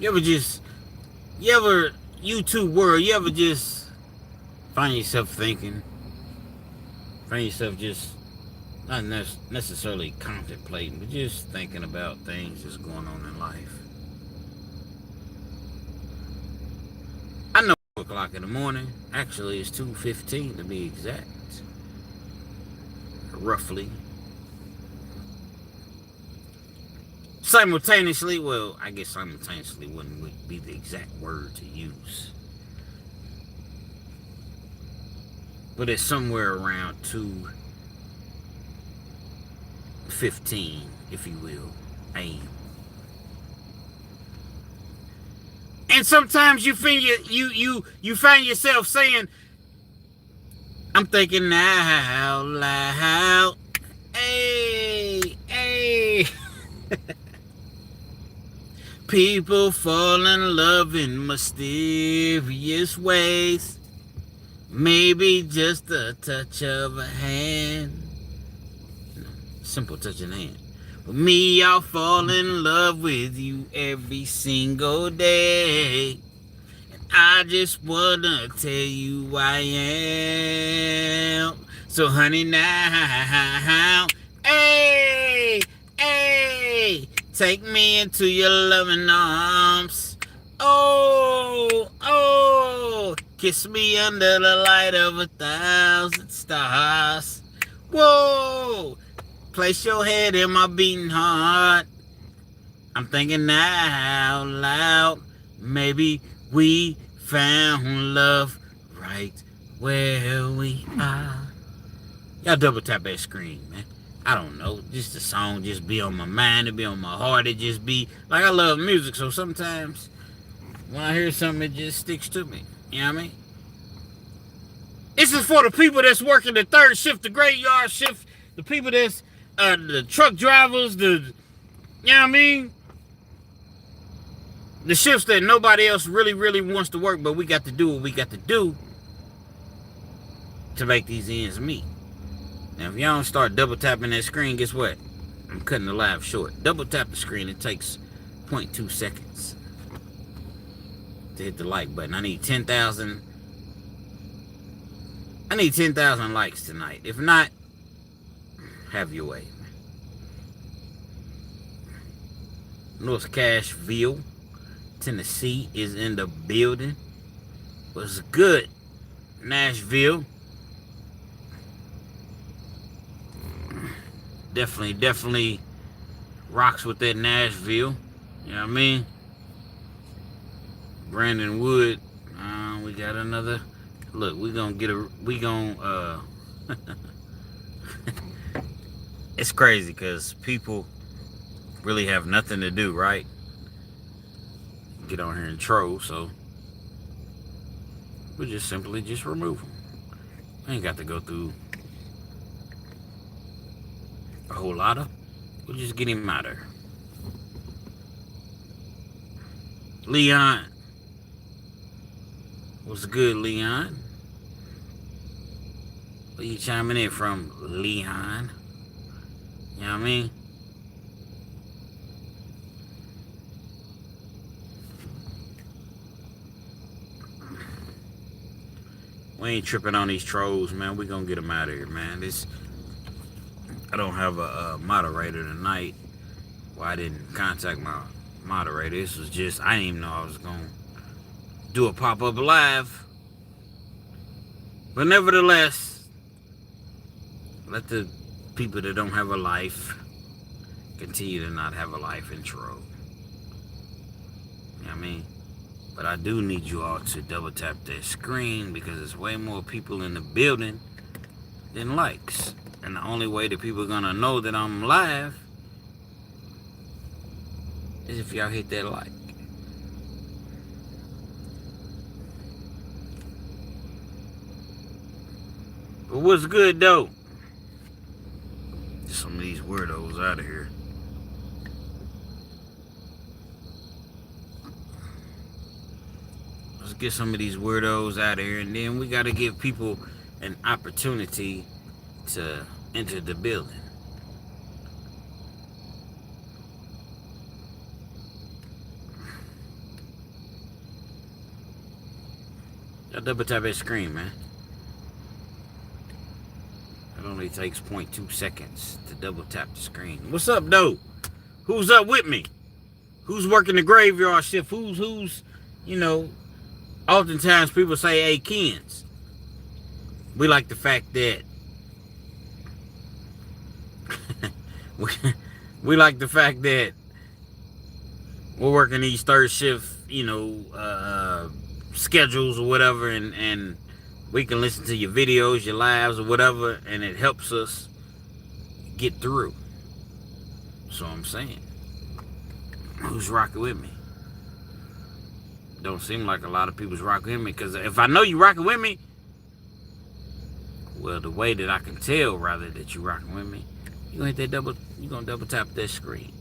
You ever just, you ever, YouTube world, you ever just find yourself thinking, find yourself just not necessarily contemplating, but just thinking about things that's going on in life. I know 4 o'clock in the morning. Actually, it's 2:15 to be exact. Roughly. Simultaneously, well, I guess simultaneously wouldn't be the exact word to use. But it's somewhere around 2:15, if you will, a.m. And sometimes you find yourself saying, I'm thinking out loud. Hey, hey. People fall in love in mysterious ways. Maybe just a touch of a hand. Simple touch of the hand. But me, I'll fall in love with you every single day. I just wanna tell you I am. So honey now, hey, hey, take me into your loving arms. Oh, oh, kiss me under the light of 1,000 stars. Whoa, place your head in my beating heart. I'm thinking out loud, maybe we found love right where we are. Y'all double tap that screen, man. I don't know, just the song just be on my mind, it be on my heart, it just be, like I love music, so sometimes when I hear something, it just sticks to me, you know what I mean? This is for the people that's working the third shift, the graveyard shift, the people that's, the truck drivers, you know what I mean? The shifts that nobody else really wants to work, but we got to do what we got to do to make these ends meet. Now, if y'all don't start double tapping that screen, guess what? I'm cutting the live short. Double tap the screen. It takes 0.2 seconds to hit the like button. I need 10,000. I need 10,000 likes tonight. If not, have your way. North Cashville, Tennessee is in the building. What's good, Nashville? Definitely rocks with that Nashville. You know what I mean? Brandon Wood. We got another. Look, we gonna it's crazy because people really have nothing to do, right? Get on here and troll, so we just simply just remove them. I ain't got to go through a whole lot of. We'll just get him out of there. Leon. What's good, Leon? Where you chiming in from, Leon? You know what I mean? We ain't tripping on these trolls, man. We gonna get them out of here, man. I don't have a moderator tonight. Well, I didn't contact my moderator. This was just, I didn't even know I was gonna do a pop-up live. But nevertheless, let the people that don't have a life continue to not have a life and troll. You know what I mean? But I do need you all to double tap that screen because there's way more people in the building than likes. And the only way that people are gonna know that I'm live is if y'all hit that like. But what's good though? Some of these weirdos out of here. Let's get some of these weirdos out of here, and then we gotta give people an opportunity to enter the building. I double tap that screen, man. It only takes 0.2 seconds to double tap the screen. What's up, though? Who's up with me? Who's working the graveyard shift? Who's, you know, oftentimes people say, hey, Kenz. We like the fact that we like the fact that we're working these third shift, you know, schedules or whatever, and we can listen to your videos, your lives or whatever, and it helps us get through. So I'm saying, who's rocking with me? Don't seem like a lot of people's rocking with me, because if I know you rocking with me, well, the way that I can tell, rather, that you rocking with me, you gonna double tap that screen.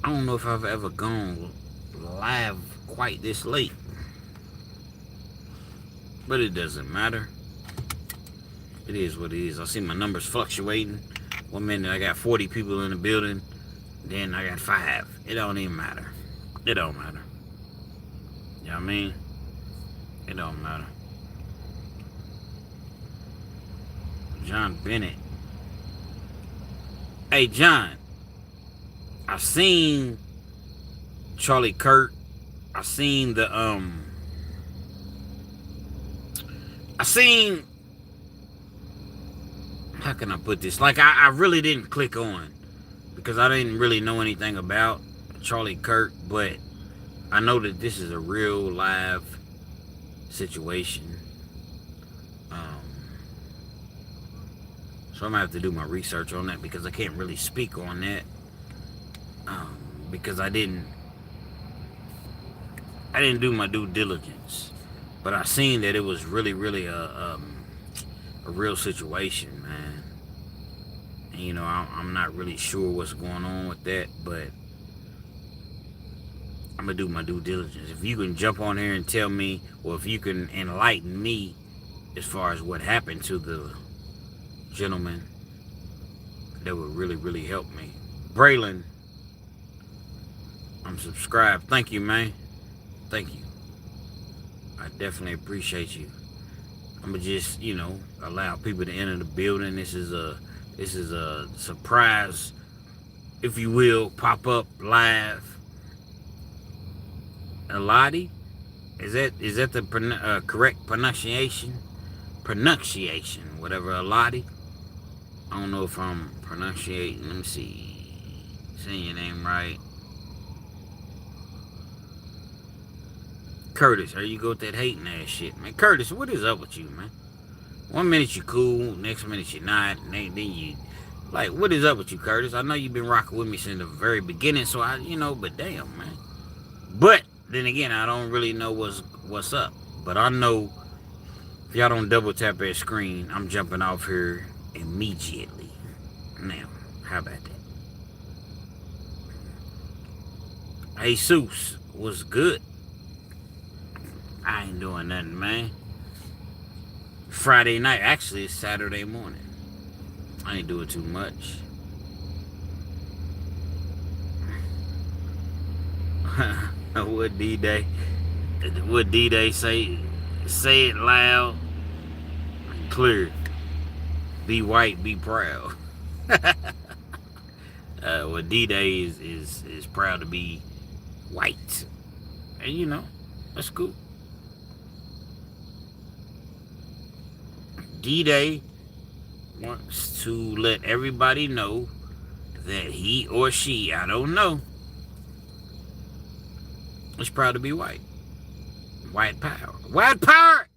I don't know if I've ever gone live quite this late, but it doesn't matter. It is what it is. I see my numbers fluctuating. 1 minute I got 40 people in the building, then I got 5. It don't even matter. It don't matter. You know what I mean? It don't matter. John Bennett. Hey, John. I seen Charlie Kirk. I seen the how can I put this? Like, I really didn't click on, because I didn't really know anything about Charlie Kirk, but I know that this is a real live situation. So I'm gonna have to do my research on that, because I can't really speak on that, because I didn't do my due diligence. But I seen that it was really a real situation, man. And, you know, I'm not really sure what's going on with that, but I'm gonna do my due diligence. If you can jump on here and tell me, or if you can enlighten me as far as what happened to the gentleman, that would really help me. Braylon, I'm subscribed. Thank you, man. Thank you. I definitely appreciate you. I'm gonna just, you know, allow people to enter the building. This is a surprise, if you will, pop up live. Eladi, is that the correct pronunciation? Pronunciation, whatever. Eladi. I don't know if I'm pronunciating. Let me see. Saying your name right. Curtis, there you go with that hating ass shit, man. Curtis, what is up with you, man? 1 minute you cool, next minute you're not, and then you, like, what is up with you, Curtis? I know you've been rocking with me since the very beginning, so I, you know, but damn, man. But then again, I don't really know what's up. But I know if y'all don't double tap that screen, I'm jumping off here immediately. Now, how about that? Jesus was good. I ain't doing nothing, man. Friday night, actually it's Saturday morning. I ain't doing too much. What D-Day? What D-Day say? Say it loud, clear. Be white, be proud. Well, D-Day is proud to be white, and you know that's cool. D-Day wants to let everybody know that he or she, I don't know, is proud to be white. White power. White power!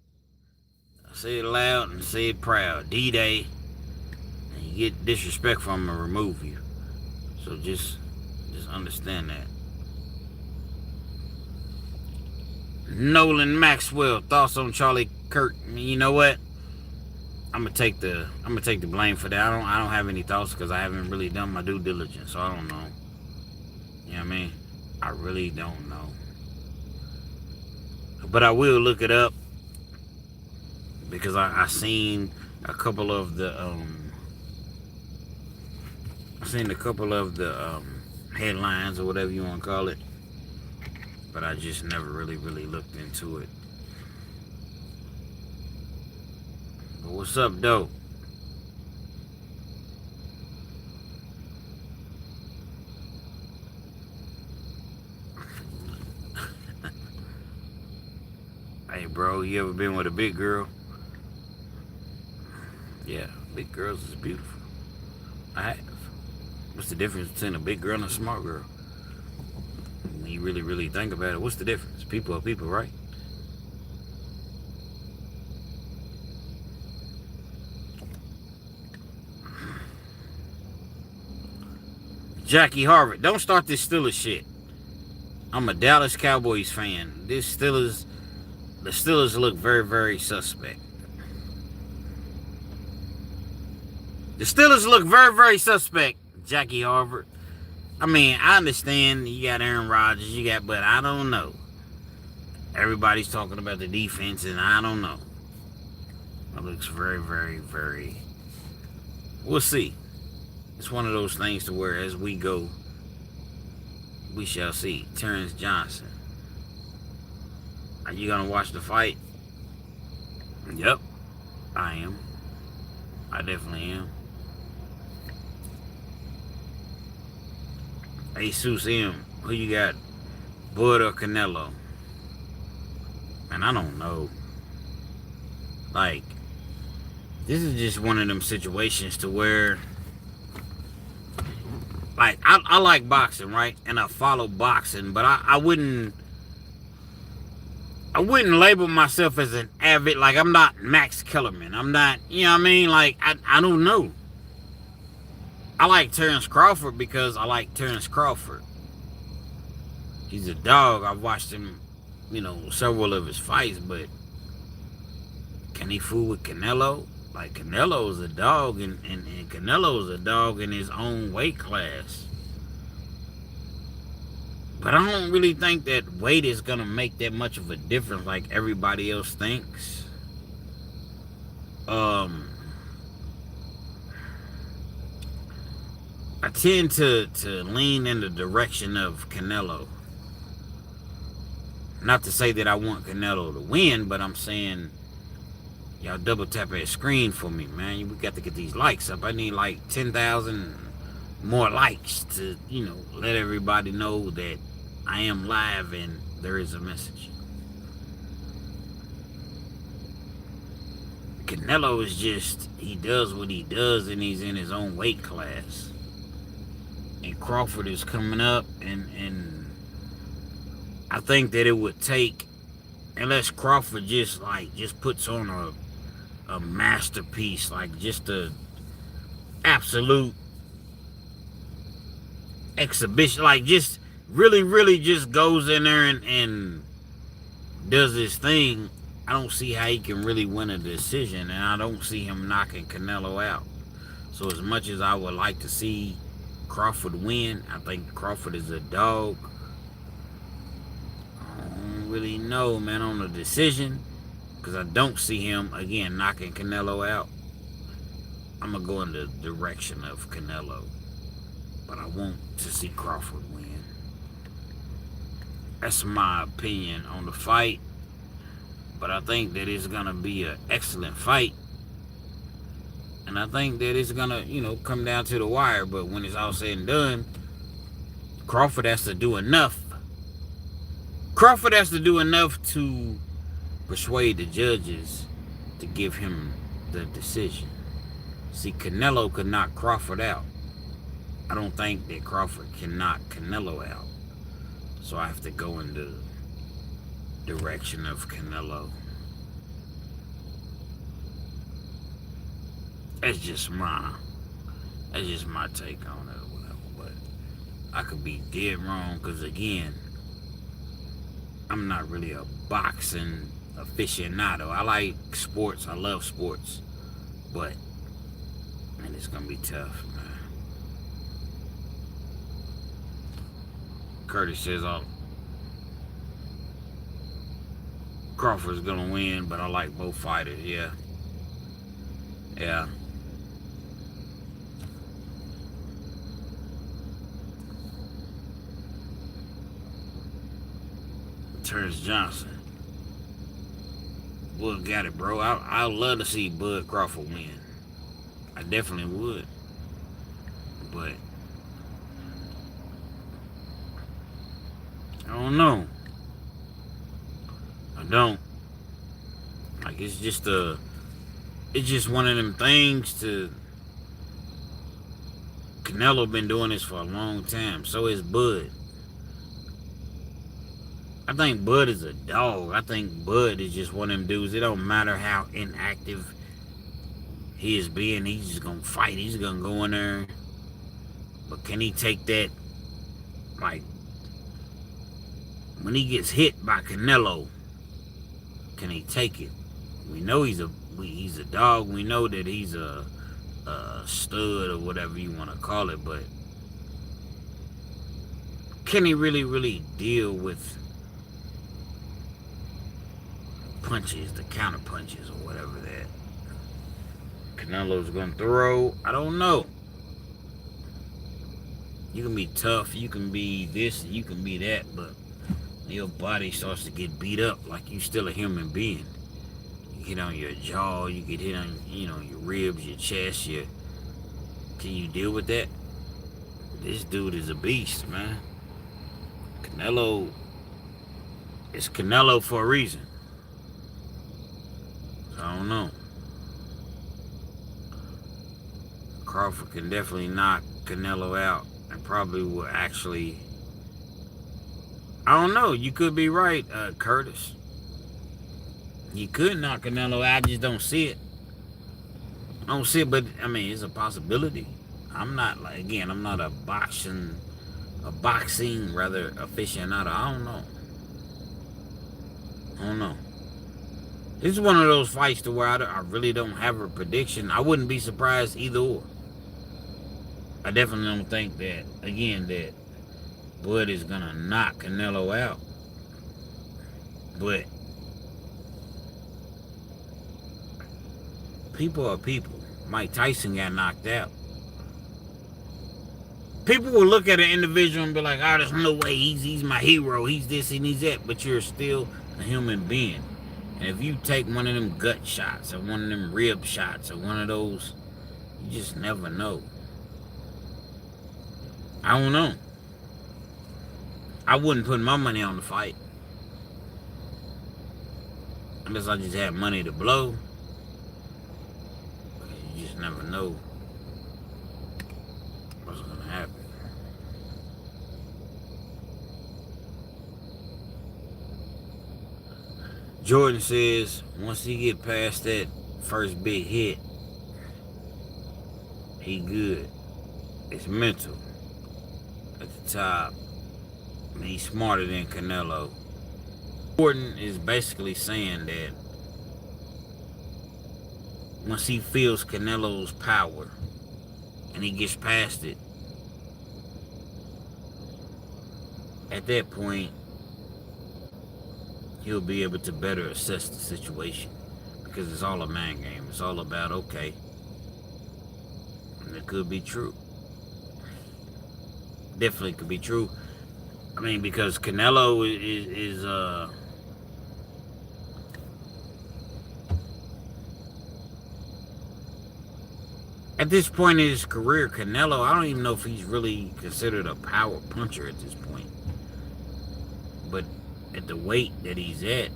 Say it loud and say it proud. D-Day. And you get disrespectful, I'm going to remove you. So just understand that. Nolan Maxwell, thoughts on Charlie Kirk? You know what? I'm gonna take the blame for that. I don't have any thoughts, because I haven't really done my due diligence, so I don't know. You know what I mean? I really don't know. But I will look it up, because I seen a couple of the headlines or whatever you want to call it. but I just never really looked into it. But what's up, though? Hey, bro, you ever been with a big girl? Yeah, big girls is beautiful. I have. What's the difference between a big girl and a smart girl? When you really think about it, what's the difference? People are people, right? Jackie Harvard, don't start this Steelers shit. I'm a Dallas Cowboys fan. The Steelers look very suspect. The Steelers look very suspect, Jackie Harvard. I mean, I understand you got Aaron Rodgers, but I don't know. Everybody's talking about the defense, and I don't know. It looks very. We'll see. It's one of those things to where as we go, we shall see. Terrence Johnson. Are you gonna watch the fight? Yep, I am. I definitely am. Jesus M, who you got? Bud or Canelo? Man, I don't know. Like, this is just one of them situations to where, like, I like boxing, right? And I follow boxing, but I wouldn't label myself as an avid, like, I'm not Max Kellerman. I'm not, you know what I mean? Like, I don't know. I like Terrence Crawford because I like Terrence Crawford. He's a dog. I've watched him, several of his fights, but can he fool with Canelo? Like, Canelo's a dog, and Canelo's a dog in his own weight class. But I don't really think that weight is going to make that much of a difference like everybody else thinks. I tend to lean in the direction of Canelo. Not to say that I want Canelo to win, but I'm saying, y'all double tap that screen for me, man. We got to get these likes up. I need like 10,000 more likes to, let everybody know that I am live and there is a message. Canelo is just, he does what he does and he's in his own weight class. And Crawford is coming up, and I think that it would take, unless Crawford just puts on a masterpiece, like just a absolute exhibition, like just really just goes in there and does his thing. I don't see how he can really win a decision, and I don't see him knocking Canelo out. So as much as I would like to see Crawford win, I think Crawford is a dog. I don't really know, man, on the decision, because I don't see him, again, knocking Canelo out. I'm going to go in the direction of Canelo, but I want to see Crawford win. That's my opinion on the fight, but I think that it's going to be an excellent fight. And I think that it's going to, come down to the wire. But when it's all said and done, Crawford has to do enough. Crawford has to do enough to persuade the judges to give him the decision. See, Canelo could knock Crawford out. I don't think that Crawford can knock Canelo out. So I have to go in the direction of Canelo. That's just my take on it or whatever. But I could be dead wrong because, again, I'm not really a boxing aficionado. I like sports. I love sports. But, man, it's going to be tough, man. Curtis says, Crawford's going to win, but I like both fighters. Yeah. Terrence Johnson. Bud got it, bro. I'd love to see Bud Crawford win. I definitely would. But I don't know. I don't. Like, it's just one of them things to. Canelo been doing this for a long time. So is Bud. I think Bud is a dog. I think Bud is just one of them dudes. It don't matter how inactive he is being. He's just going to fight. He's going to go in there. But can he take that? Like, when he gets hit by Canelo, can he take it? We know he's a dog. We know that he's a stud or whatever you want to call it. But can he really deal with punches, the counter punches or whatever that Canelo's gonna throw? I don't know. You can be tough, you can be this, you can be that, but your body starts to get beat up like you still a human being. You get on your jaw, you get hit on, your ribs, your chest, can you deal with that? This dude is a beast, man. Canelo is Canelo for a reason. I don't know. Crawford can definitely knock Canelo out and probably will actually. I don't know. You could be right, Curtis. You could knock Canelo out. I just don't see it. I don't see it, but I mean, it's a possibility. I'm not a boxing aficionado. I don't know. This is one of those fights to where I really don't have a prediction. I wouldn't be surprised either or. I definitely don't think that Bud is going to knock Canelo out. But people are people. Mike Tyson got knocked out. People will look at an individual and be like, oh, there's no way he's my hero. He's this and he's that. But you're still a human being. And if you take one of them gut shots or one of them rib shots or one of those, you just never know. I don't know. I wouldn't put my money on the fight. Unless I just had money to blow. You just never know what's going to happen. Jordan says once he get past that first big hit, he good. It's mental. At the top, he's smarter than Canelo. Jordan is basically saying that once he feels Canelo's power and he gets past it, at that point, he'll be able to better assess the situation, because it's all a mind game. It's all about, okay, and it could be true. Definitely could be true. I mean, because Canelo is at this point in his career, Canelo, I don't even know if he's really considered a power puncher at this point. But at the weight that he's at,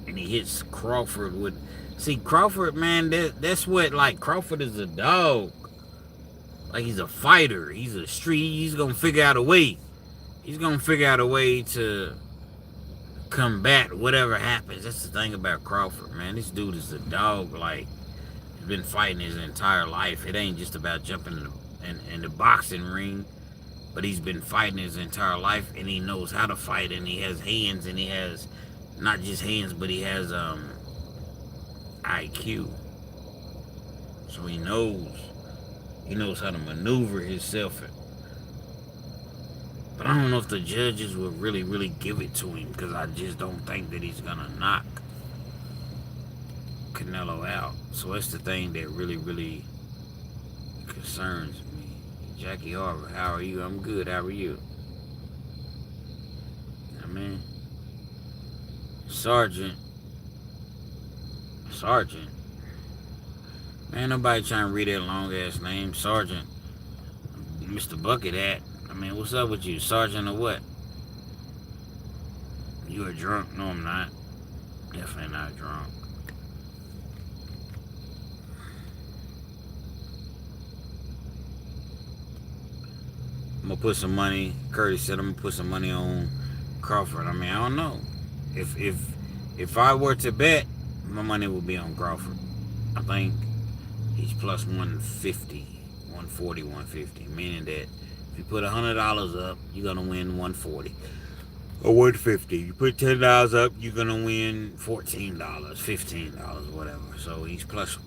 and he hits Crawford with... See, Crawford, man, that's what, like, Crawford is a dog. Like, he's a fighter. He's a street. He's going to figure out a way. He's going to figure out a way to combat whatever happens. That's the thing about Crawford, man. This dude is a dog. Like, he's been fighting his entire life. It ain't just about jumping in the boxing ring. But he's been fighting his entire life, and he knows how to fight, and he has hands, and he has not just hands, but he has IQ. So he knows how to maneuver himself. But I don't know if the judges will really give it to him, because I just don't think that he's gonna knock Canelo out. So that's the thing that really concerns me. Jackie Harvard, how are you? I'm good. How are you? I mean, Sergeant. Man, nobody trying to read that long ass name. Sergeant. Mr. Bucket Hat. I mean, what's up with you? Sergeant or what? You a drunk? No, I'm not. Definitely not drunk. I'm gonna put some money. Curtis said I'm gonna put some money on Crawford. I mean, I don't know. If I were to bet, my money would be on Crawford. I think he's plus 150, 140, 150. Meaning that if you put $100 up, you're gonna win 140 or 150. You put $10 up, you're gonna win $14, $15, whatever. So he's plus.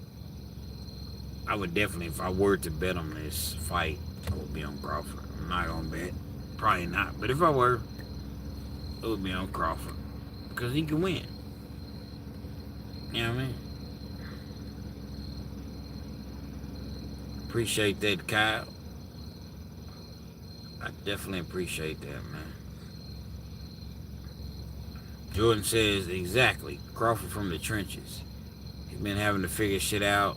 I would definitely, if I were to bet on this fight, I would be on Crawford. I'm not gonna bet, probably not. But if I were, it would be on Crawford because he can win. You know what I mean? Appreciate that, Kyle. I definitely appreciate that, man. Jordan says, exactly. Crawford from the trenches. He's been having to figure shit out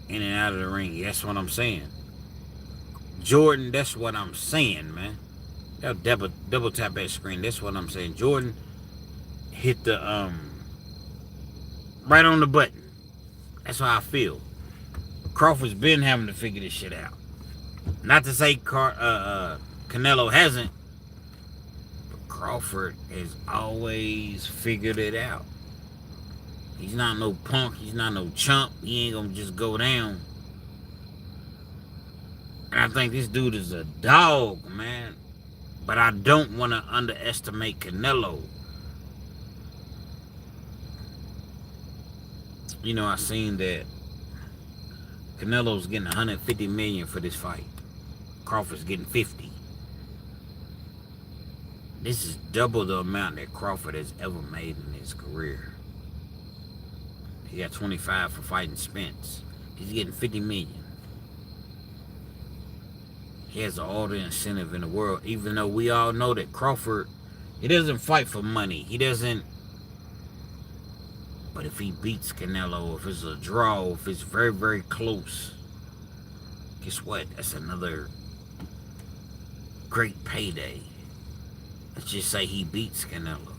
in and out of the ring. That's what I'm saying. Jordan, that's what I'm saying, man. Double tap that screen. That's what I'm saying. Jordan hit the right on the button. That's how I feel. Crawford's been having to figure this shit out. Not to say Canelo hasn't, but Crawford has always figured it out. He's not no punk. He's not no chump. He ain't gonna just go down. And I think this dude is a dog, man. But I don't want to underestimate Canelo. You know, I seen that Canelo's getting $150 million for this fight. Crawford's getting 50. This is double the amount that Crawford has ever made in his career. He got 25 for fighting Spence. He's getting 50 million. He has all the incentive in the world, even though we all know that Crawford, he doesn't fight for money. He doesn't. But if he beats Canelo, if it's a draw, if it's very, very close, guess what? That's another great payday. Let's just say he beats Canelo.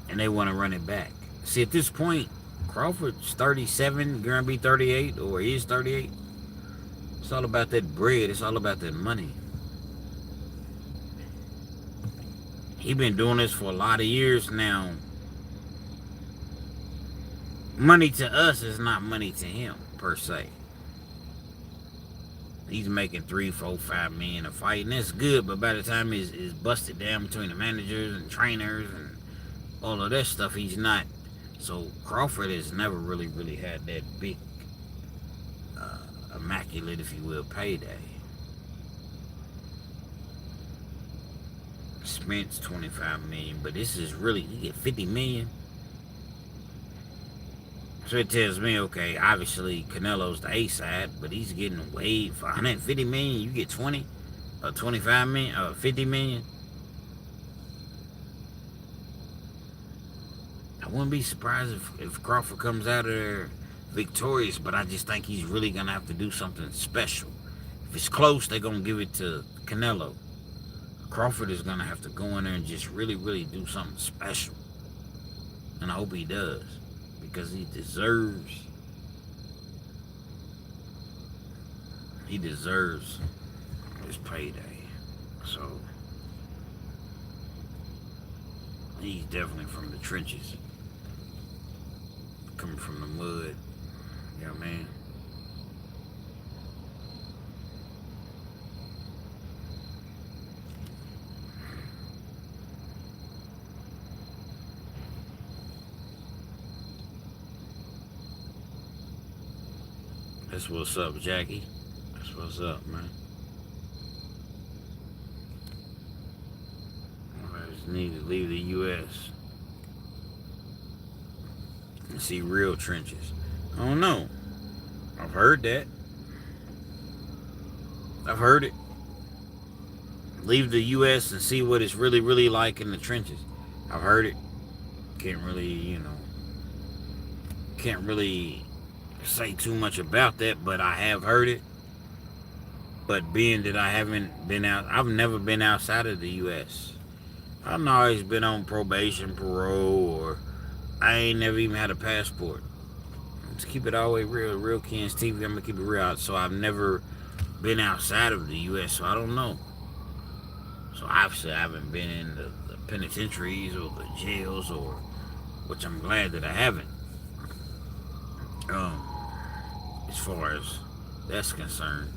And they want to run it back. See, at this point, Crawford's 37, gonna be 38, or he is 38. It's all about that bread. It's all about that money. He been doing this for a lot of years now. Money to us is not money to him, per se. He's making $3, $4, $5 million a fight, and that's good, but by the time it's busted down between the managers and trainers and all of that stuff, he's not. So Crawford has never really had that big, immaculate, if you will, payday. Spence $25 million, but this is really, you get $50 million. So it tells me, okay, obviously Canelo's the A side, but he's getting way for $150 million. You get 20, or 25 million, or 50 million. I wouldn't be surprised if Crawford comes out of there victorious, but I just think he's really gonna have to do something special. If it's close, they're gonna give it to Canelo. Crawford is gonna have to go in there and just really do something special, and I hope he does. Because he deserves his payday. So he's definitely from the trenches, coming from the mud. You know what I mean? That's what's up, Jackie. That's what's up, man. I just need to leave the U.S. and see real trenches. I don't know. I've heard that. I've heard it. leave the U.S. and see what it's really, really like in the trenches. I've heard it. Can't really say too much about that, but I have heard it. But being that I haven't been out, I've never been outside of the U.S. I've always been on probation, parole, or I ain't never even had a passport. Let's keep it all the way real Kenz TV. I'm gonna keep it real. So I've never been outside of the U.S., so I don't know. So obviously I haven't been in the penitentiaries or the jails, or which I'm glad that I haven't. As far as that's concerned,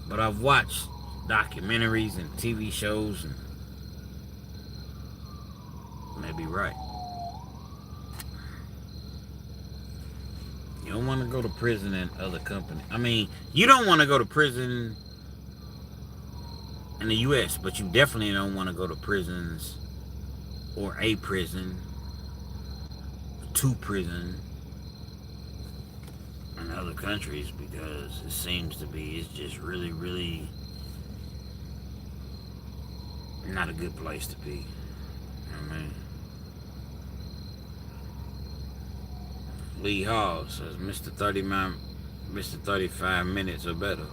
but I've watched documentaries and TV shows, and maybe right. You don't want to go to prison in other companies. I mean, you don't want to go to prison in the U.S., but you definitely don't want to go to prisons or a prison, to prison in other countries, because it seems to be, it's just really, really not a good place to be. You know what I mean? Lee Hall says Mr. 35 minutes or better.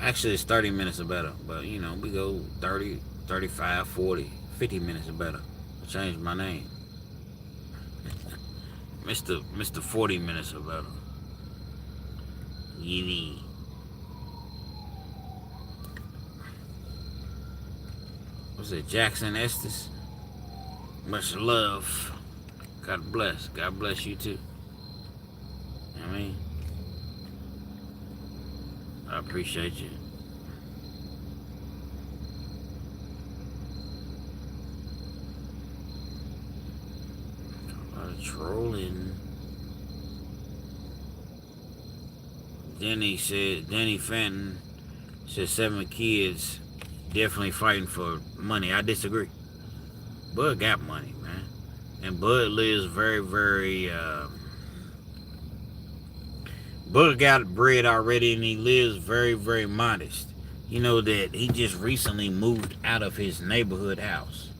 Actually, it's 30 minutes or better, but you know, we go 30, 35, 40, 50 minutes or better. I changed my name. Mr. 40 minutes or better. Yee. What's it, Jackson Estes? Much love. God bless. God bless you too. You know what I mean? I appreciate you. A lot of trolling. Denny Fenton said 7 kids definitely fighting for money. I disagree. Bud got money, man. And Bud lives very, very Bud got bread already, and he lives very, very modest. You know that he just recently moved out of his neighborhood house.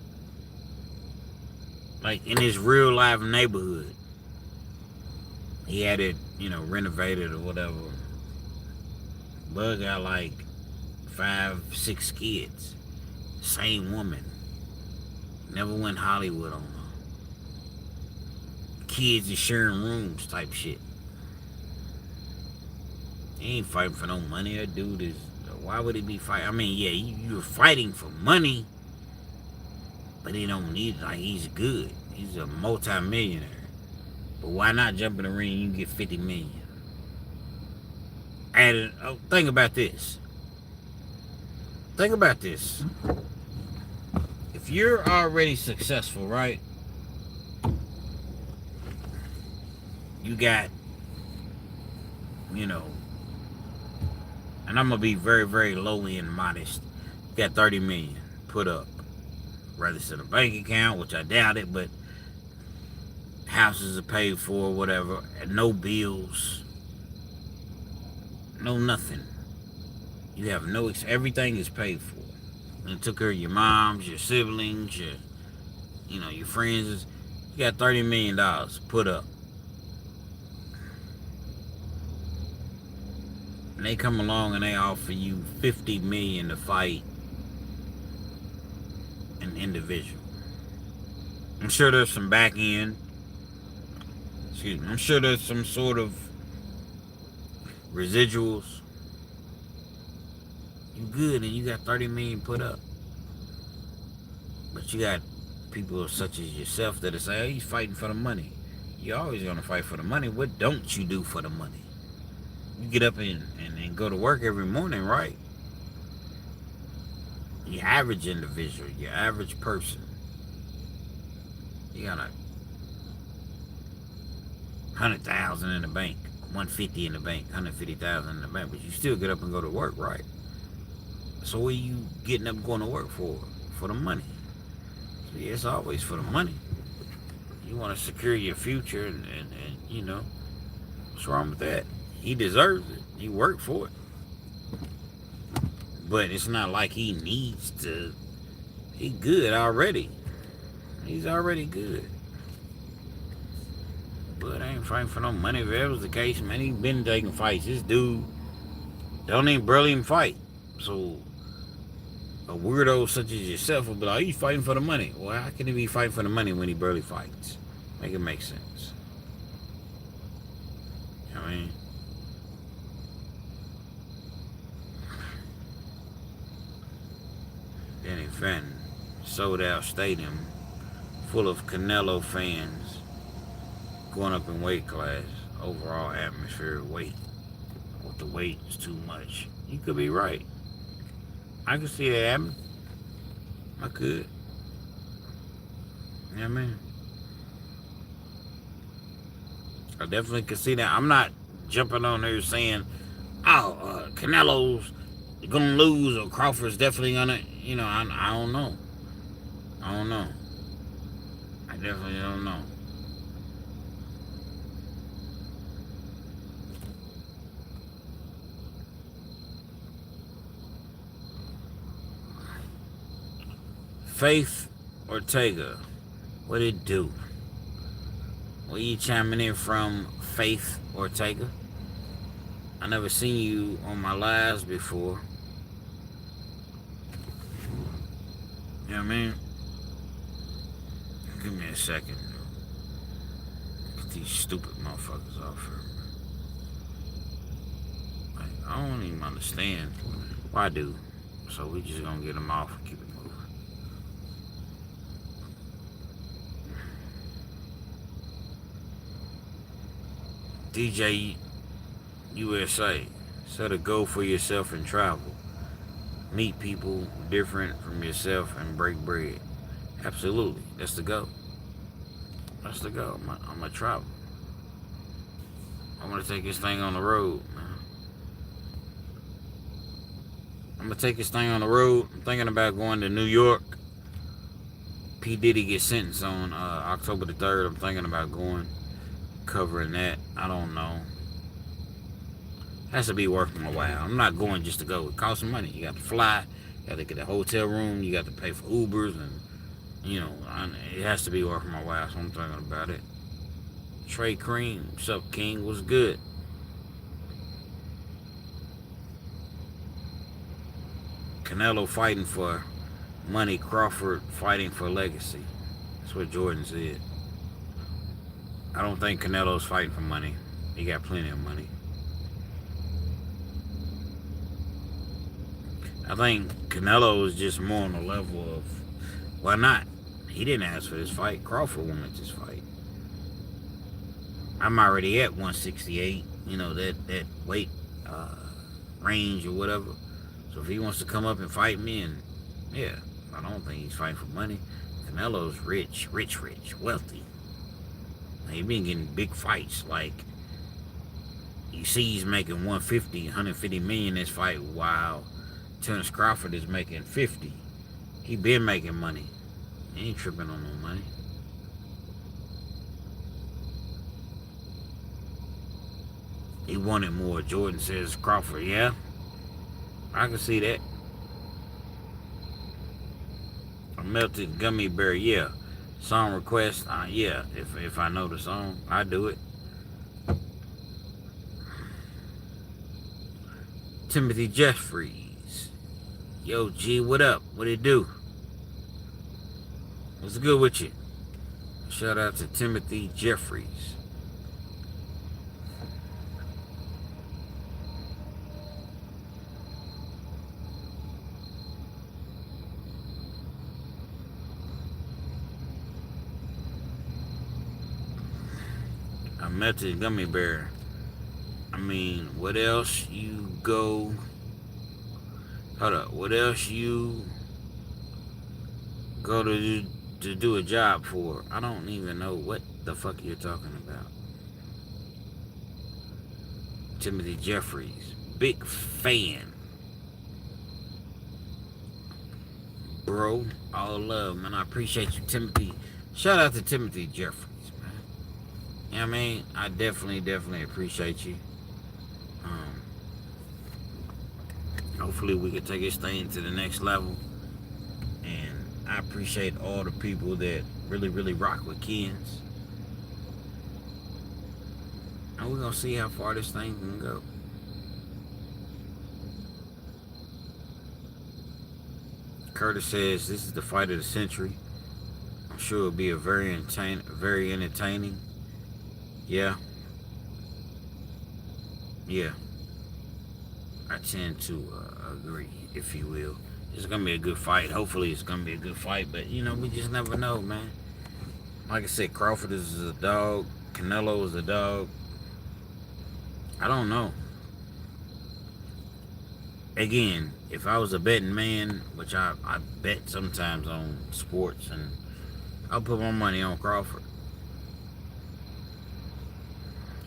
Like in his real life neighborhood. He had it, renovated or whatever. Bud got like 5, 6 kids. Same woman. Never went Hollywood on her. Kids is sharing rooms type shit. He ain't fighting for no money. That dude is... Why would he be fighting? I mean, yeah, you're fighting for money, but he don't need it. Like, he's good. He's a multi-millionaire. But why not jump in the ring and you get 50 million? And think about this. Think about this. If you're already successful, right? You got, and I'm going to be very, very lowly and modest. You got 30 million put up. Whether it's in a bank account, which I doubt it, but houses are paid for, whatever. And no bills. No nothing. You have no, everything is paid for. And took care of your moms, your siblings, your friends. You got $30 million put up. And they come along and they offer you 50 million to fight an individual. I'm sure there's some back end. Excuse me. I'm sure there's some sort of residuals. You good and you got 30 million put up. But you got people such as yourself that say, oh, he's fighting for the money. You're always gonna fight for the money. What don't you do for the money? You get up and go to work every morning, right? Your average individual, your average person, you got 100,000 in the bank, 150 in the bank, 150,000 in the bank, but you still get up and go to work, right? So what are you getting up going to work for? For the money. So yeah, it's always for the money. You want to secure your future, and what's wrong with that? He deserves it. He worked for it. But it's not like he needs to. He good already. He's already good. But I ain't fighting for no money. If that was the case, man, he been taking fights. This dude don't even barely even fight. So a weirdo such as yourself will be like, he's fighting for the money. Well, how can he be fighting for the money when he barely fights? Make it make sense. You know what I mean? Then he Fenton, sold out stadium full of Canelo fans going up in weight class. Overall atmosphere, weight. With the weight is too much. You could be right. I could see that happen. I could. You know what I mean? I definitely could see that. I'm not jumping on there saying, oh, Canelo's gonna lose or Crawford's definitely gonna, you know, I don't know. I don't know. I definitely don't know. Faith Ortega, what it do? Where you chiming in from, Faith Ortega? I never seen you on my lives before. You know what I mean? Give me a second. Get these stupid motherfuckers off here. Like, I don't even understand. Well, I do. So we just gonna get them off and keep it moving. DJ USA, set a goal for yourself and travel. Meet people different from yourself and break bread. Absolutely, that's the goal. That's the goal. I'm gonna travel. I want to take this thing on the road, man. I'm gonna take this thing on the road. I'm thinking about going to New York. P. Diddy gets sentenced on October the 3rd. I'm thinking about going. Covering that, I don't know. Has to be worth my while. I'm not going just to go. It costs some money. You got to fly, you got to get a hotel room, you got to pay for Ubers, and you know, it has to be worth my while. So I'm thinking about it. Trey Cream, what's up, King? What's good? Canelo fighting for money, Crawford fighting for legacy. That's what Jordan said. I don't think Canelo's fighting for money. He got plenty of money. I think Canelo is just more on the level of, why not? He didn't ask for this fight. Crawford wanted this fight. I'm already at 168, you know, that weight range or whatever. So if he wants to come up and fight me, and yeah, I don't think he's fighting for money. Canelo's rich, wealthy. He been getting big fights. Like, you see he's making 150 million this fight, while Terence Crawford is making 50. He been making money. He ain't tripping on no money. He wanted more. Jordan says Crawford, yeah. I can see that. A melted gummy bear, yeah. Song request, yeah, if I know the song, I do it. Timothy Jeffries. Yo, G, what up? What it do? What's good with you? Shout out to Timothy Jeffries. Melted gummy bear. I mean, what else you go? Hold up. What else you go to do a job for? I don't even know what the fuck you're talking about. Timothy Jeffries, big fan, bro. All love, man. I appreciate you, Timothy. Shout out to Timothy Jeffries. You know what I mean? I definitely appreciate you. Hopefully we can take this thing to the next level. And I appreciate all the people that really, really rock with Kenz. And we're going to see how far this thing can go. Curtis says this is the fight of the century. I'm sure it'll be a very entertaining. Yeah. Yeah. I tend to agree, if you will. It's going to be a good fight. Hopefully it's going to be a good fight. But, you know, we just never know, man. Like I said, Crawford is a dog. Canelo is a dog. I don't know. Again, if I was a betting man, which I bet sometimes on sports, and I'll put my money on Crawford.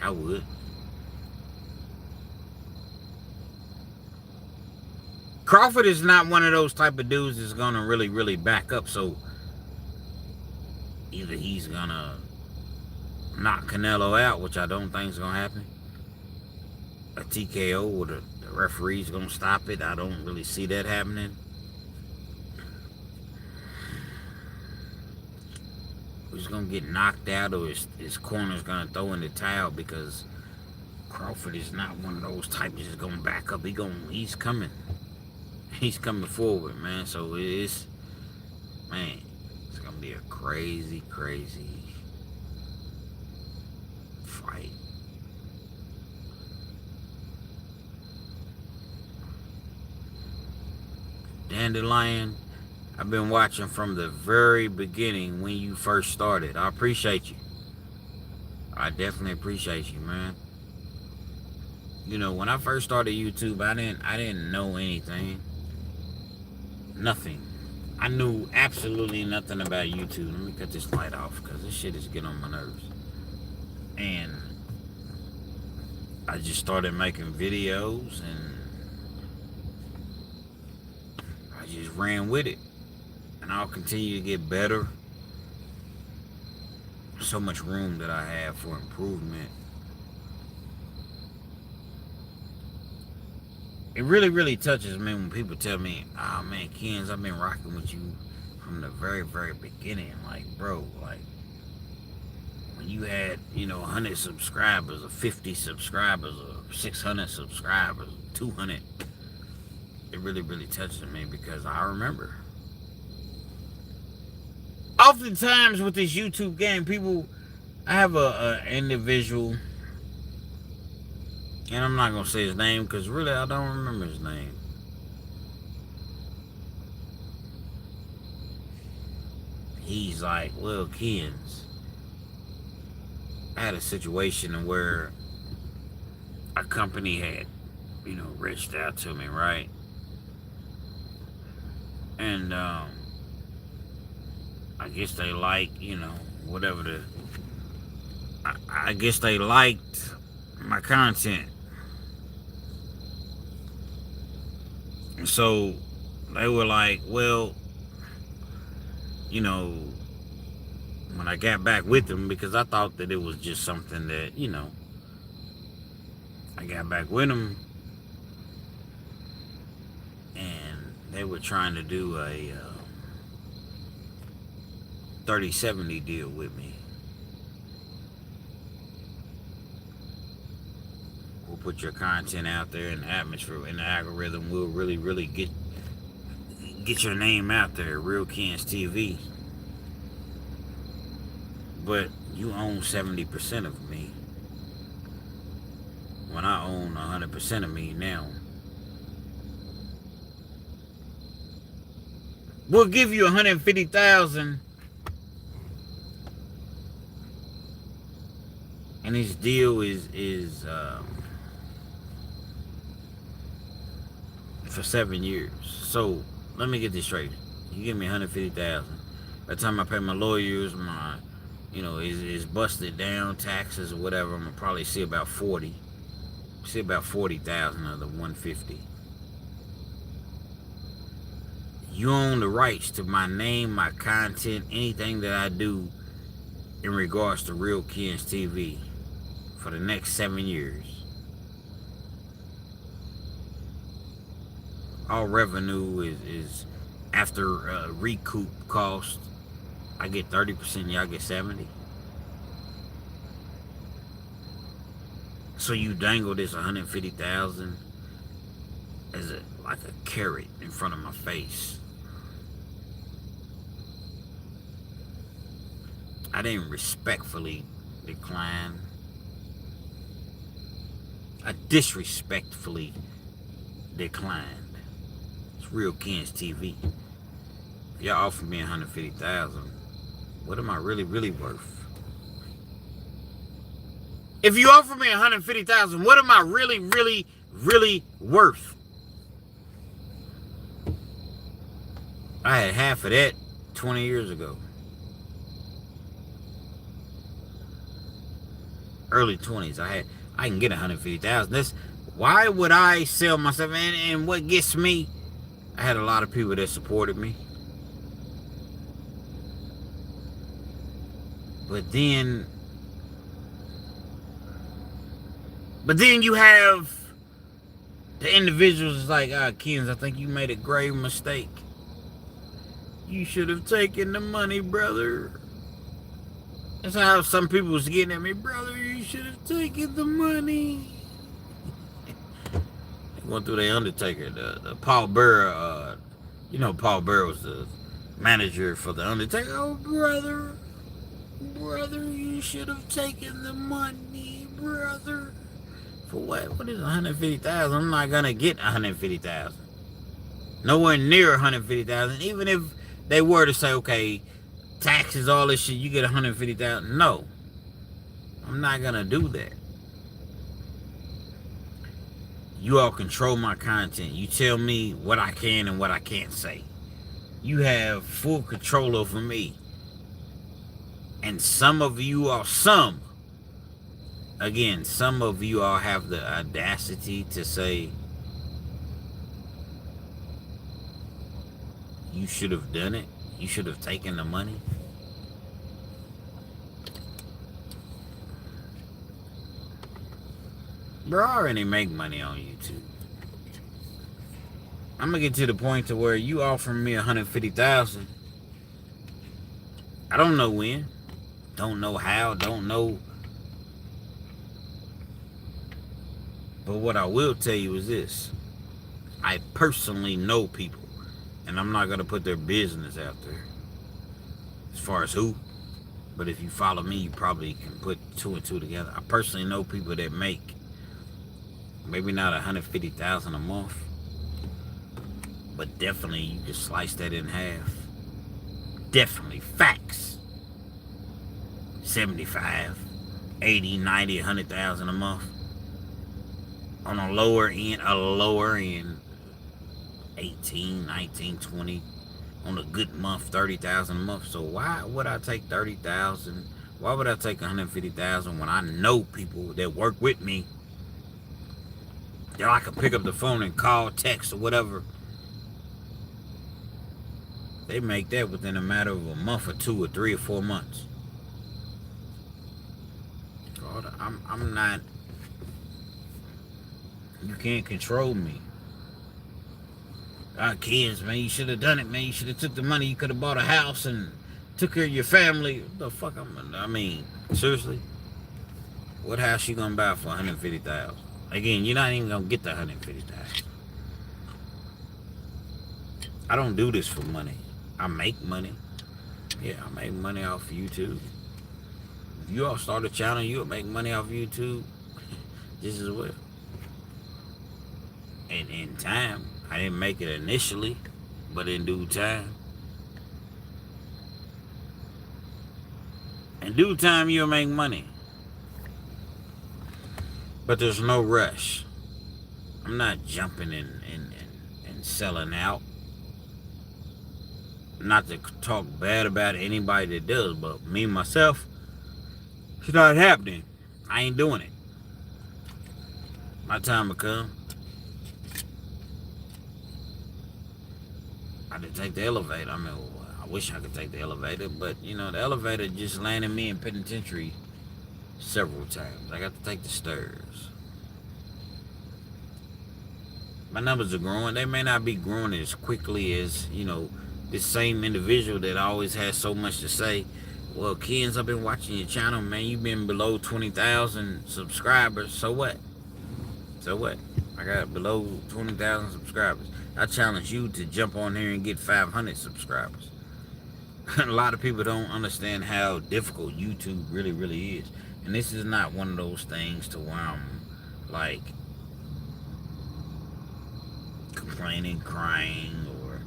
I would. Crawford is not one of those type of dudes that's going to really, really back up. So either he's going to knock Canelo out, which I don't think is going to happen. A TKO or the referee's going to stop it. I don't really see that happening. He's going to get knocked out, or his corner's going to throw in the towel, because Crawford is not one of those types that's going to back up. He's coming. He's coming forward, man. So it's going to be a crazy, crazy fight. Dandelion, I've been watching from the very beginning when you first started. I appreciate you. I definitely appreciate you, man. You know, when I first started YouTube, I didn't know anything. Nothing. I knew absolutely nothing about YouTube. Let me cut this light off, because this shit is getting on my nerves. And I just started making videos, and I just ran with it. And I'll continue to get better. So much room that I have for improvement. It really, really touches me when people tell me, oh man, Kenz, I've been rocking with you from the very, very beginning. Like, bro, like, when you had, 100 subscribers, or 50 subscribers, or 600 subscribers, 200, it really, really touches me, because I remember. Oftentimes with this YouTube game, I have a individual, and I'm not going to say his name, because really I don't remember his name. He's like, well, Kenz, I had a situation where a company had, reached out to me, right? And I guess they like, whatever I guess they liked my content. So they were like, well, when I got back with them, because I thought that it was just something that, I got back with them, and they were trying to do a 30-70 deal with me. We'll put your content out there in the atmosphere, in the algorithm. We'll really, really get your name out there, Real Kenz TV. But you own 70% of me, when I own 100% of me now. We'll give you $150,000, and this deal is for 7 years. So let me get this straight. You give me $150,000. By the time I pay my lawyers, my is busted down, taxes or whatever, I'm gonna probably see about 40. See about 40,000 of the 150. You own the rights to my name, my content, anything that I do in regards to Real Kenz TV for the next 7 years. All revenue is after recoup cost. I get 30%, y'all get 70%. So you dangle this 150,000 as like a carrot in front of my face. I didn't respectfully decline. I disrespectfully declined. It's real Kenz TV. If y'all offer me 150,000, what am I really worth? If you offer me 150,000, what am I really worth? I had half of that 20 years ago. Early 20s, I can get 150,000. That's why would I sell myself? And what gets me, I had a lot of people that supported me. But then you have the individuals like, Kenz, I think you made a grave mistake. You should have taken the money, brother. That's how some people was getting at me, brother. You should have taken the money. They went through the Undertaker, the Paul Bearer. Paul Bearer was the manager for the Undertaker. Oh, brother, you should have taken the money, brother. For what? What is 150,000? I'm not gonna get 150,000. Nowhere near 150,000. Even if they were to say, okay, taxes, all this shit, you get 150,000. No, I'm not gonna do that. You all control my content. You tell me what I can and what I can't say. You have full control over me. And some of you all have the audacity to say, you should have done it. You should have taken the money. Bro, I already make money on YouTube. I'm gonna get to the point to where you offer me 150,000. I don't know when, don't know how, don't know. But what I will tell you is this: I personally know people, and I'm not gonna put their business out there as far as who. But if you follow me, you probably can put two and two together. I personally know people that make maybe not 150,000 a month, but definitely you can slice that in half. Definitely, facts. 75, 80, 90, 100,000 a month. On a lower end, 18, 19, 20. On a good month, 30,000 a month. So why would I take 30,000? Why would I take 150,000 when I know people that work with me that I can pick up the phone and call, text, or whatever? They make that within a matter of a month or 2 or 3 or 4 months. God, I'm not. You can't control me. Kids, man, you should have done it, man. You should have took the money. You could have bought a house and took care of your family. What the fuck? Seriously? What house you gonna buy for 150,000? Again, you're not even gonna get the 150,000. I don't do this for money. I make money. Yeah, I make money off YouTube. If you all start a channel, you'll make money off YouTube just as well. And in time, I didn't make it initially, but in due time. In due time, you'll make money. But there's no rush. I'm not jumping and selling out. Not to talk bad about anybody that does, but me, myself, it's not happening. I ain't doing it. My time will come. I did take the elevator. I wish I could take the elevator, but the elevator just landed me in penitentiary several times. I got to take the stairs. My numbers are growing. They may not be growing as quickly as, this same individual that always has so much to say. Well, Kenz, I've been watching your channel, man. You've been below 20,000 subscribers. So what? So what? I got below 20,000 subscribers. I challenge you to jump on here and get 500 subscribers. A lot of people don't understand how difficult YouTube really, really is. And this is not one of those things to where I'm like complaining, crying, or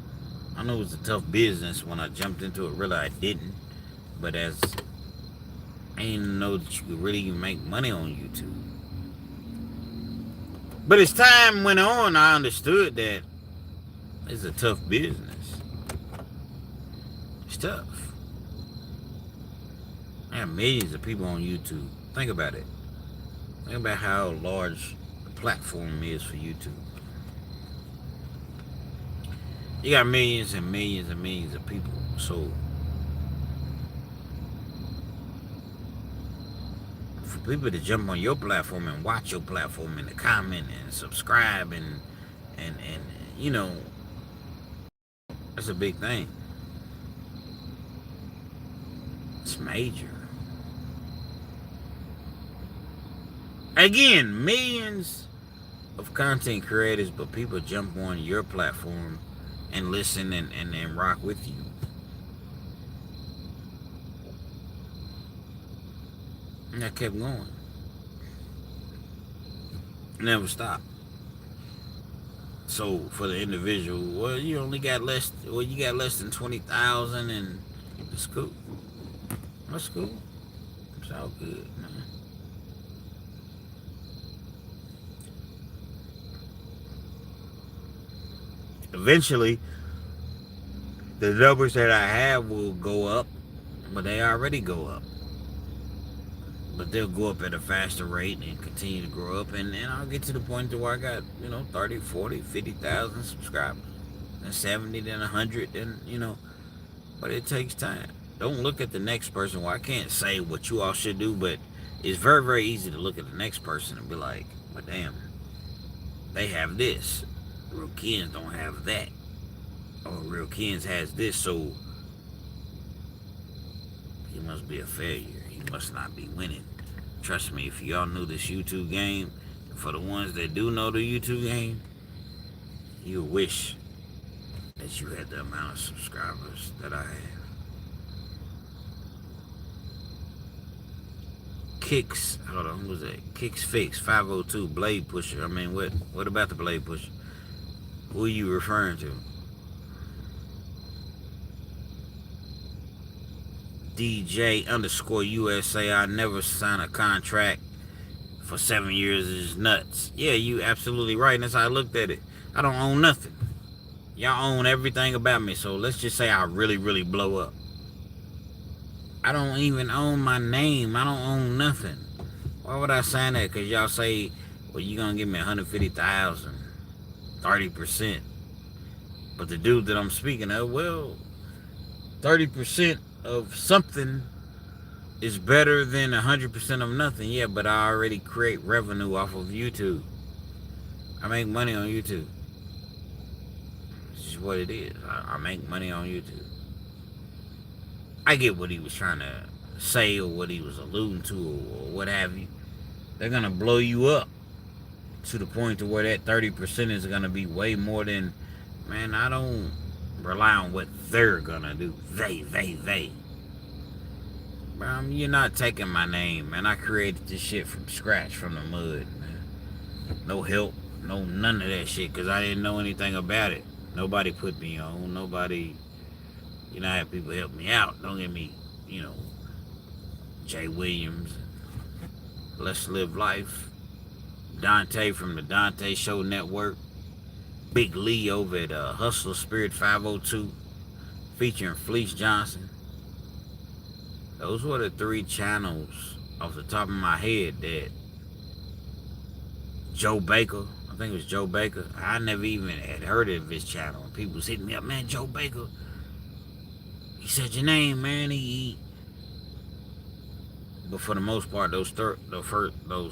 I know it was a tough business when I jumped into it. Really, I didn't. But I didn't know that you could really make money on YouTube. But as time went on, I understood that it's a tough business. It's tough. I have millions of people on YouTube. Think about it. Think about how large the platform is for YouTube. You got millions and millions and millions of people. So for people to jump on your platform and watch your platform and to comment and subscribe and that's a big thing. It's major. Again, millions of content creators, but people jump on your platform and listen and rock with you. And I kept going. Never stopped. So for the individual, well, you got less than 20,000, and it's cool. That's cool. It's all good, man. Eventually, the numbers that I have will go up, but they already go up. But they'll go up at a faster rate and continue to grow up, and I'll get to the point to where I got 30, 40, 50,000 subscribers, and 70, then 100, then but it takes time. Don't look at the next person. Well, I can't say what you all should do, but it's very, very easy to look at the next person and be like, but damn, they have this. Real Kenz don't have that. Or Real Kenz has this, so he must be a failure. He must not be winning. Trust me, if y'all knew this YouTube game, for the ones that do know the YouTube game, you wish that you had the amount of subscribers that I have. Kicks, hold on, who was that? Kicks Fix 502 Blade Pusher. I mean, what about the Blade Pusher? Who are you referring to? DJ_USA. I never signed a contract for 7 years. Is nuts. Yeah, you absolutely right. And that's how I looked at it. I don't own nothing. Y'all own everything about me. So let's just say I really, really blow up. I don't even own my name. I don't own nothing. Why would I sign that? Because y'all say, well, you're going to give me 150,000, 30%. But the dude that I'm speaking of, well, 30% of something is better than 100% of nothing. Yeah, but I already create revenue off of YouTube. I make money on YouTube. This is what it is. I make money on YouTube. I get what he was trying to say or what he was alluding to or what have you. They're going to blow you up to the point to where that 30% is going to be way more than, man, I don't rely on what they're going to do. They. You're not taking my name, man. I created this shit from scratch, from the mud, man. No help, none of that shit, because I didn't know anything about it. Nobody put me on. Nobody, I had people help me out. Don't get me, Jay Williams, Let's Live Life, Dante from the Dante Show Network, Big Lee over at Hustler Spirit 502, featuring Fleece Johnson. Those were the 3 channels off the top of my head that Joe Baker, I think it was Joe Baker, I never even had heard of his channel. People was hitting me up, man, Joe Baker, he said your name, man. But for the most part, those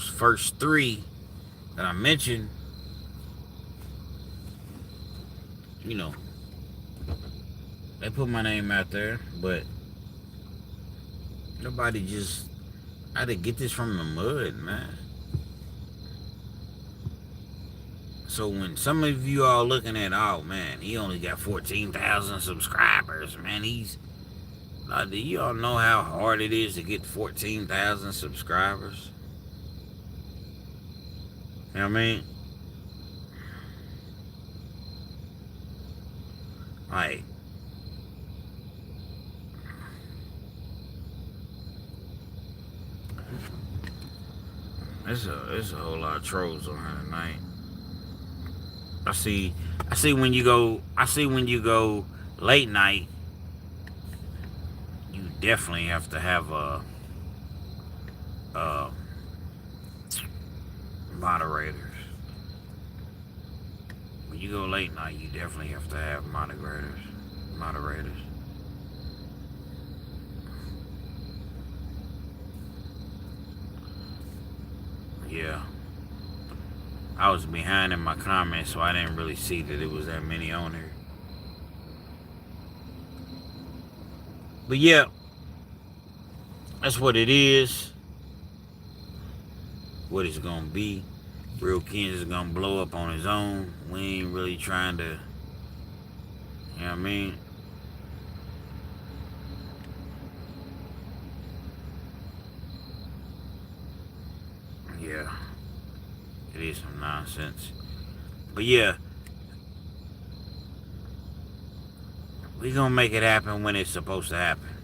first 3 that I mentioned, you know, they put my name out there, but nobody just I had to get this from the mud, man. So when some of you all looking at, oh man, he only got 14,000 subscribers, man, do you all know how hard it is to get 14,000 subscribers? You know what I mean? Like, there's a whole lot of trolls on here tonight. I see when you go late night, you definitely have to have moderators. When you go late night, you definitely have to have moderators. Yeah. I was behind in my comments, so I didn't really see that it was that many on there. But yeah, that's what it is. What it's gonna be. Real Kenz is gonna blow up on his own. We ain't really trying to, you know what I mean? Yeah. It is some nonsense. But yeah, we gonna make it happen when it's supposed to happen.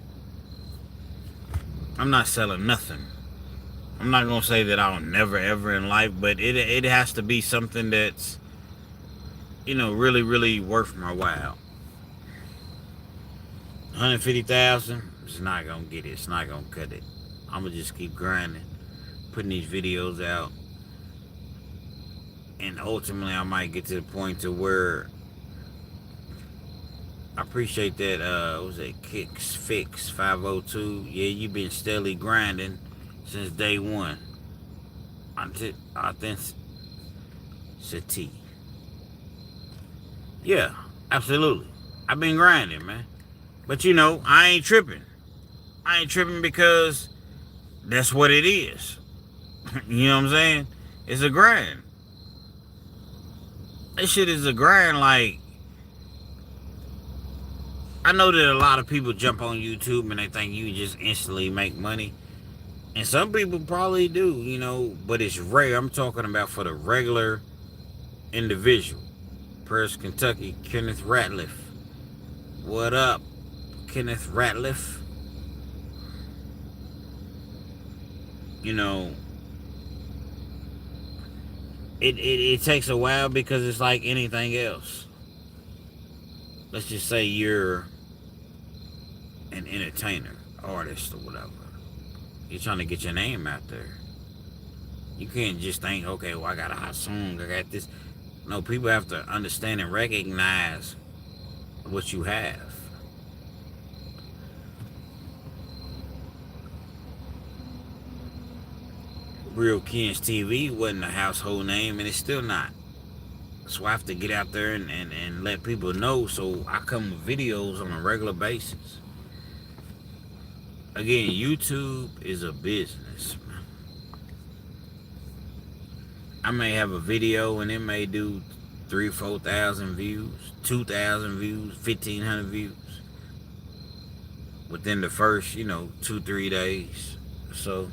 I'm not selling nothing. I'm not gonna say that I'll never ever in life, but it has to be something that's, you know, really, really worth my while. 150,000, it's not gonna get it. It's not gonna cut it. I'm gonna just keep grinding, putting these videos out. And ultimately, I might get to the point to where I appreciate that. What was it? Kicks Fix 502. Yeah, you've been steadily grinding since day one. Authenticity. Yeah, absolutely. I've been grinding, man. But you know, I ain't tripping. I ain't tripping because that's what it is. You know what I'm saying? It's a grind. This shit is a grind. Like, I know that a lot of people jump on YouTube and they think you just instantly make money. And some people probably do, you know, but it's rare. I'm talking about for the regular individual. Paris, Kentucky, Kenneth Ratliff. What up, Kenneth Ratliff? You know, it takes a while because it's like anything else. Let's just say you're an entertainer, artist, or whatever. You're trying to get your name out there. You can't just think, okay, well, I got a hot song, I got this. No, people have to understand and recognize what you have. Real Kenz TV wasn't a household name, and it's still not. So I have to get out there and let people know. So I come with videos on a regular basis. Again, YouTube is a business. I may have a video and it may do 3,000-4,000 views, 2,000 views, 1,500 views within the first, 2-3 days. So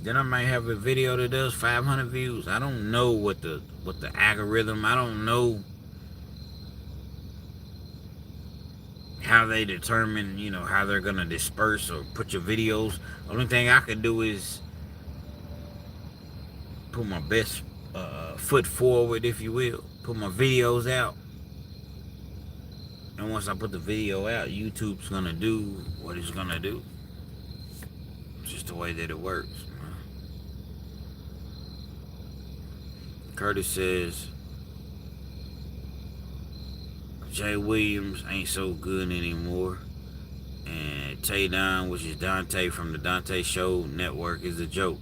then I might have a video that does 500 views. I don't know what the algorithm. I don't know how they determine, how they're gonna disperse or put your videos. The only thing I can do is put my best foot forward, if you will. Put my videos out. And once I put the video out, YouTube's gonna do what it's gonna do. It's just the way that it works. Curtis says Jay Williams ain't so good anymore, and Tay Don, which is Dante from the Dante Show Network, is a joke.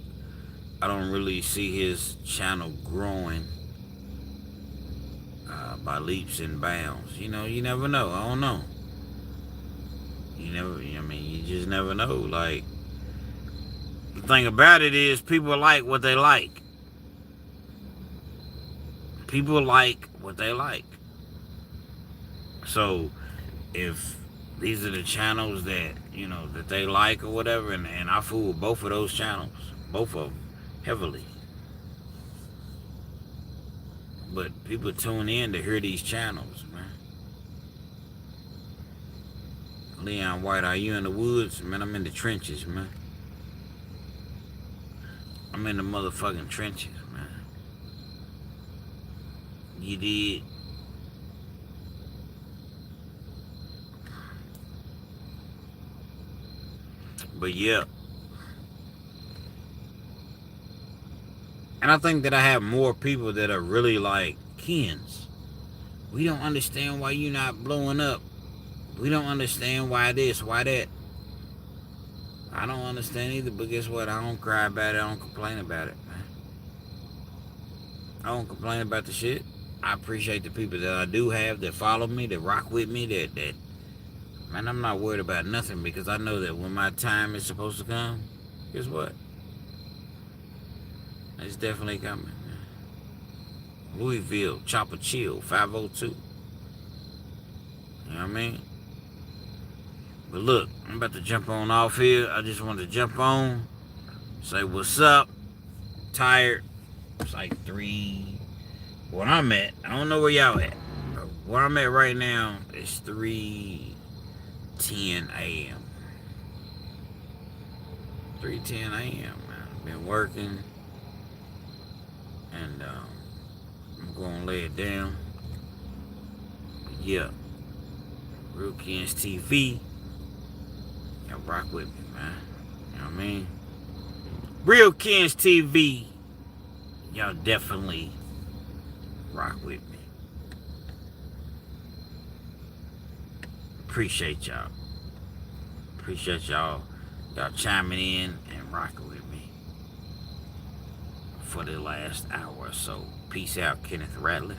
I don't really see his channel growing. by leaps and bounds. You know, you never know. I don't know. You just never know. Like, the thing about it is people like what they like. People like what they like. So, if these are the channels that, that they like or whatever, and I fool with both of those channels. Both of them. Heavily. But people tune in to hear these channels, man. Leon White, are you in the woods? Man, I'm in the trenches, man. I'm in the motherfucking trenches, man. You did. But yeah. And I think that I have more people that are really like, Kenz, we don't understand why you not blowing up. We don't understand why this, why that. I don't understand either, but guess what? I don't cry about it. I don't complain about it, man. I don't complain about the shit. I appreciate the people that I do have that follow me, that rock with me, that man, I'm not worried about nothing, because I know that when my time is supposed to come, guess what? It's definitely coming, man. Louisville, Chopper Chill, 502. You know what I mean? But look, I'm about to jump on off here. I just wanted to jump on, say what's up. Tired. It's like 3. Where I'm at, I don't know where y'all at. Where I'm at right now is 3:10 a.m. 3:10 a.m., man. I've been working. And I'm going to lay it down. But yeah. Real Kenz TV. Y'all rock with me, man. You know what I mean? Real Kenz TV. Y'all definitely rock with me. Appreciate y'all. Appreciate y'all chiming in and rocking with me for the last hour or so. Peace out, Kenneth Ratliff.